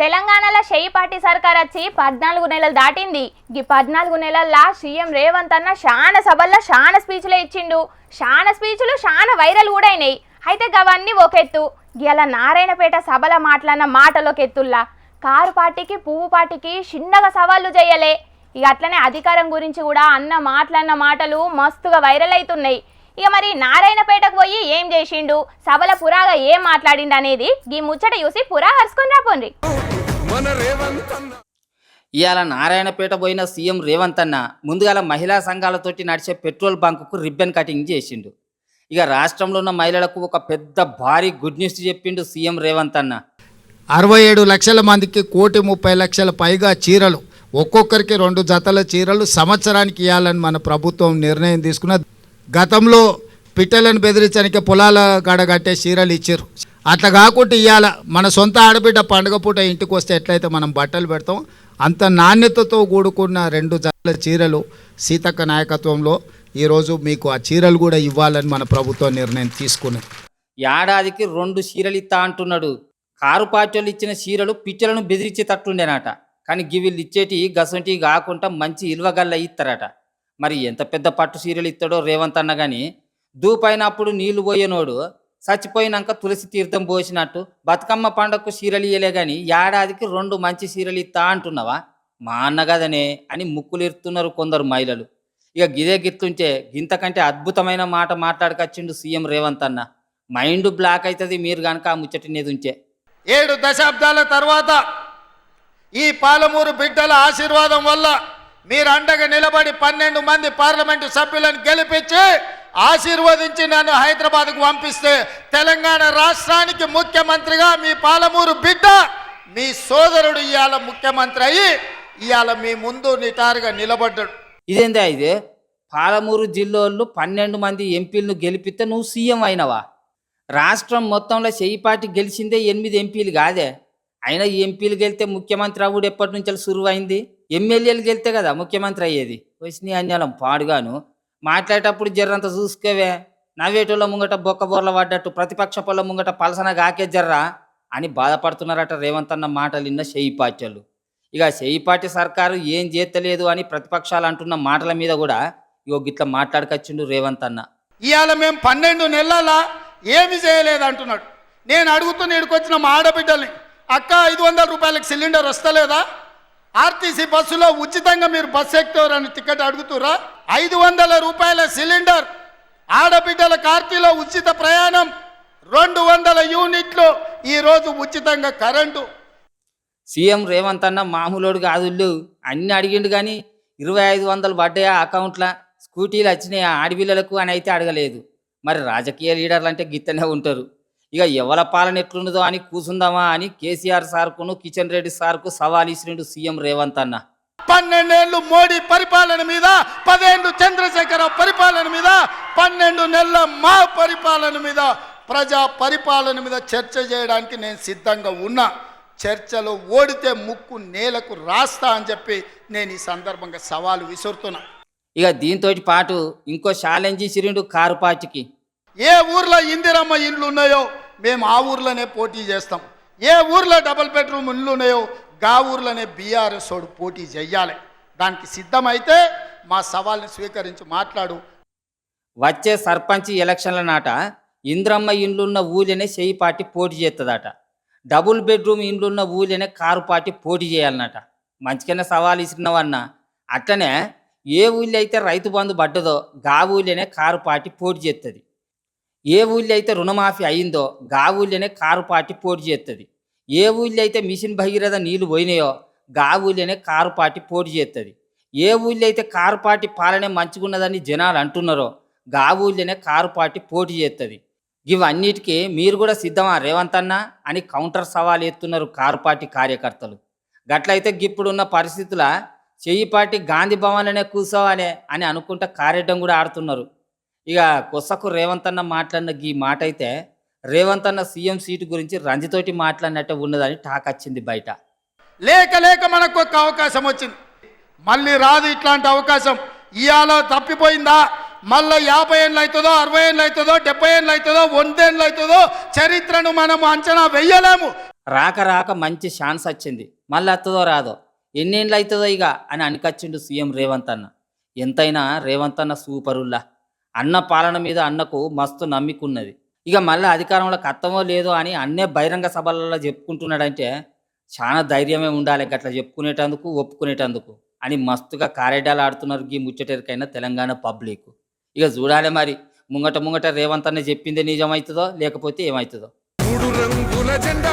తెలంగాణలో షేయిపాటి సర్కార్ వచ్చి 14 నెలలు దాటింది. ఈ 14 నెలల్లో సీఎం రేవంత్ అన్న శానా సభల్లో శానా స్పీచ్లు ఇచ్చిండు. శానా స్పీచ్లు శానా వైరల్ కూడా అయినాయి. అయితే గవన్నీ ఒకెత్తు. ఇలా నారాయణపేట సభల మాట్లాడిన మాటలోకెత్తుల్లా కారు పార్టీకి పువ్వు పార్టీకి చిన్నగా సవాళ్ళు చేయలే. ఇక అట్లనే అధికారం గురించి కూడా అన్న మాట్లాడిన మాటలు మస్తుగా వైరల్ అవుతున్నాయి. ఇక మరి నారాయణపేటకు పోయి ఏం చేసిండు, సభల పురాగా ఏం మాట్లాడిండు అనేది ఈ ముచ్చట చూసి పురా హర్చుకొని రాపోండి. ఇవాళ నారాయణపేట పోయిన సీఎం రేవంత్ అన్న ముందుగాల మహిళా సంఘాలతోటి నడిచే పెట్రోల్ బంకుకు రిబ్బన్ కటింగ్ చేసిండు. ఇక రాష్ట్రంలో ఉన్న మహిళలకు ఒక పెద్ద భారీ గుడ్ న్యూస్ చెప్పిండు సీఎం రేవంత్ అన్న. 67 లక్షల మందికి 1,30,00,000 పైగా చీరలు, ఒక్కొక్కరికి 2 జతల చీరలు సంవత్సరానికి ఇవ్వాలని మన ప్రభుత్వం నిర్ణయం తీసుకున్న. గతంలో పిట్టలను బెదిరించడానికి పొలాల గడగట్టే చీరలు ఇచ్చారు. అట్లా కాకుండా ఇవాళ మన సొంత ఆడబిడ్డ పండుగ పూట ఇంటికి వస్తే ఎట్లయితే మనం బట్టలు పెడతాం అంత నాణ్యతతో కూడుకున్న 2 జతల చీరలు సీతక్క నాయకత్వంలో ఈరోజు మీకు ఆ చీరలు కూడా ఇవ్వాలని మన ప్రభుత్వం నిర్ణయం తీసుకున్నది. ఏడాదికి 2 చీరలు ఇస్తా అంటున్నాడు. కారు పార్టీలు ఇచ్చిన చీరలు పిచ్చలను బెదిరించేటట్టుండేనట. కానీ గివిళ్ళు ఇచ్చేటి గసంటి కాకుండా మంచి ఇల్వగల్ల ఇస్తారట. మరి ఎంత పెద్ద పట్టు చీరలు ఇస్తాడో రేవంత్ అన్న కానీ దూపైనప్పుడు నీళ్లు పోయేనోడు చచ్చిపోయినాక తులసి తీర్థం పోసినట్టు బతుకమ్మ పండగకు చీరలు ఇయ్యలే కానీ ఏడాదికి 2 మంచి చీరలు ఇస్తా అంటున్నావా మా అన్న కదనే అని ముక్కులు ఇరుతున్నారు కొందరు మహిళలు. ఇక గిదే గిత్తుంటే ఇంతకంటే అద్భుతమైన మాట మాట్లాడకొచ్చిండు సీఎం రేవంత్ అన్న. మైండ్ బ్లాక్ అవుతుంది మీరు కనుక ఆ ముచ్చటినేది ఉంచే. 7 దశాబ్దాల తర్వాత ఈ పాలమూరు బిడ్డల ఆశీర్వాదం వల్ల మీరు అండగా నిలబడి 12 మంది పార్లమెంటు సభ్యులను గెలిపించి ఆశీర్వదించి నన్ను హైదరాబాద్కు పంపిస్తే తెలంగాణ రాష్ట్రానికి ముఖ్యమంత్రిగా మీ పాలమూరు బిడ్డ మీ సోదరుడు ఇవాళ ముఖ్యమంత్రి అయ్యి ఇవాళ మీ ముందు నిటారుగా నిలబడ్డాడు. ఇదేందా ఇదే పాలమూరు జిల్లాలో 12 మంది ఎంపీలను గెలిపిస్తే నువ్వు సీఎం అయినవా? రాష్ట్రం మొత్తంలో షేయిపాటి గెలిచిందే 8 ఎంపీలు కాదే. అయినా ఈ ఎంపీలు గెలితే ముఖ్యమంత్రి అవ్వడు ఎప్పటి నుంచి సురువైంది? ఎమ్మెల్యేలు గెలితే కదా ముఖ్యమంత్రి అయ్యేది. వచ్చినాయి అన్యాలం పాడుగాను మాట్లాడేటప్పుడు జర్రంత చూసుకోవే. నవ్వేటోళ్ళ ముంగట బొక్క బోర్ల పడ్డట్టు ప్రతిపక్ష పొల ముంగట పలసన గాకే జర్రా అని బాధపడుతున్నారట రేవంత్ అన్న మాటలు విన్న షేయిపాటిలు. ఇక షేయిపాటి సర్కారు ఏం చేస్తలేదు అని ప్రతిపక్షాలు అంటున్న మాటల మీద కూడా ఇగో గిట్లా మాట్లాడుకొచ్చిండు రేవంత్ అన్న. ఇవాళ మేము 12 నెలల ఏమి చేయలేదు అంటున్నాడు. నేను అడుగుతున్న ఇక్కడికొచ్చిన మా ఆడబిడ్డల్ని, అక్క 500 రూపాయలకి సిలిండర్ వస్తలేదా? ఆర్టీసీ బస్సులో ఉచితంగా మీరు బస్సు ఎక్కుతారని టికెట్ అడుగుతురా? 500 రూపాయల సిలిండర్, ఆడబిడ్డల కార్తీలో ఉచిత ప్రయాణం, 200 యూనిట్లు ఈరోజు ఉచితంగా కరెంటు. సీఎం రేవంత్ అన్న మామూలుడు కాదుళ్ళు. అన్ని అడిగిండు కానీ 2500 పడ్డాయా అకౌంట్లా, స్కూటీలు వచ్చినాయా ఆడపిల్లలకు అని అయితే అడగలేదు. మరి రాజకీయ లీడర్లు అంటే గిత్తనే ఉంటారు. ఇక ఎవల పాలన ఎట్లుండదో అని కూసుందామా అని కేసీఆర్ సార్కును కిషన్ రెడ్డి సార్కు సవాల్ ఇచ్చినడు సీఎం రేవంత్ అన్న. 12 ఏళ్ళు మోడీ పరిపాలన మీద, 10 ఏళ్ళు చంద్రశేఖర పరిపాలన మీద, 12 నెలల మా పరిపాలన మీద, ప్రజా పరిపాలన మీద చర్చ చేయడానికి నేను సిద్ధంగా ఉన్నా. చర్చలో ఓడితే ముక్కు నేలకు రాస్తా అని చెప్పి నేను ఈ సందర్భంగా సవాలు విసురుతున్నా. ఇక దీంతో పాటు ఇంకో ఛాలెంజ్ ఇచ్చిరిండు కారు పార్టీకి. ఏ ఊర్లో ఇందిరమ్మ ఇండ్లు ఉన్నాయో మేము ఆ ఊర్లోనే పోటీ చేస్తాం. ఏ ఊర్లో డబుల్ బెడ్రూమ్ ఇండ్లు ఉన్నాయో గా ఊర్లోనే బీఆర్ఎస్ వాడు పోటీ చెయ్యాలి. దానికి సిద్ధమైతే మా సవాల్ని స్వీకరించి మాట్లాడు. వచ్చే సర్పంచ్ ఎలక్షన్ల నాట ఇంద్రమ్మ ఇండ్లున్న ఊళ్ళనే షేయిపాటి పోటీ చేస్తుందట. డబుల్ బెడ్రూమ్ ఇండ్లున్న ఊళ్ళనే కారు పార్టీ పోటీ చేయాలన్నట. మంచిగానే సవాల్ ఇచ్చినవన్న. అట్లనే ఏ ఊళ్ళో అయితే రైతు బంధు పడ్డదో గా ఊళ్ళనే కారు పార్టీ పోటీ చేస్తుంది. ఏ ఊళ్ళో అయితే రుణమాఫీ అయిందో గా ఊళ్ళనే కారు పార్టీ పోటీ చేస్తుంది. ఏ ఊళ్ళో అయితే మిషన్ భగీరథ నీళ్లు పోయినాయో గా ఊళ్ళనే కారు పార్టీ పోటీ చేస్తుంది. ఏ ఊళ్ళో అయితే కారు పార్టీ పాలనే మంచిగున్నదని జనాలు అంటున్నారో గా ఊళ్ళనే కారు పార్టీ పోటీ చేస్తుంది. ఇవన్నిటికీ మీరు కూడా సిద్ధమా రేవంత్ అన్న అని కౌంటర్ సవాల్ ఎత్తున్నారు కారు పార్టీ కార్యకర్తలు. గట్లయితే ఇప్పుడున్న పరిస్థితుల షేయిపాటి గాంధీ భవన్లోనే కూర్చోవాలే అని అనుకుంటా కారెడ్డం కూడా ఆడుతున్నారు. ఇక కొసకు రేవంత్ అన్న మాట్లాడిన ఈ మాట అయితే రేవంత్ అన్న సీఎం సీటు గురించి రంజితోటి మాట్లాడినట్టే ఉన్నదని టాక్ వచ్చింది బయట. లేక లేక మనకు ఒక అవకాశం వచ్చింది, మళ్ళీ రాదు ఇట్లాంటి అవకాశం. ఇవాళ తప్పిపోయిందా మళ్ళీ 50 ఏళ్ళు అవుతుందో, 60 ఏళ్ళు అవుతుందో, 70 ఏళ్ళు అవుతుందో, 100 ఏళ్ళు అవుతుందో చరిత్రను మనం అంచనా వెయ్యలేము. రాక రాక మంచి ఛాన్స్ వచ్చింది, మళ్ళీ వస్తుందో రాదో, ఎన్నేళ్ళు అవుతుందో ఇక అని అనికొచ్చిండు సీఎం రేవంత్ అన్న. ఎంతైనా రేవంత్ అన్న సూపరుల్లా. అన్న పాలన మీద అన్నకు మస్తు నమ్మికున్నది. ఇక మళ్ళీ అధికారంలోకి అత్తమో లేదో అని అన్నే బహిరంగ సభలలో చెప్పుకుంటున్నాడంటే చాలా ధైర్యమే ఉండాలి గట్లా చెప్పుకునేటందుకు, ఒప్పుకునేటందుకు అని మస్తుగా కారెడాలు ఆడుతున్నారు ఈ ముచ్చటరికైనా తెలంగాణ పబ్లిక్. ఇక చూడాలి మరి ముంగట రేవంత్ అన్న చెప్పింది నిజమవుతుందో లేకపోతే ఏమవుతుందో. మూడు రంగుల జెండా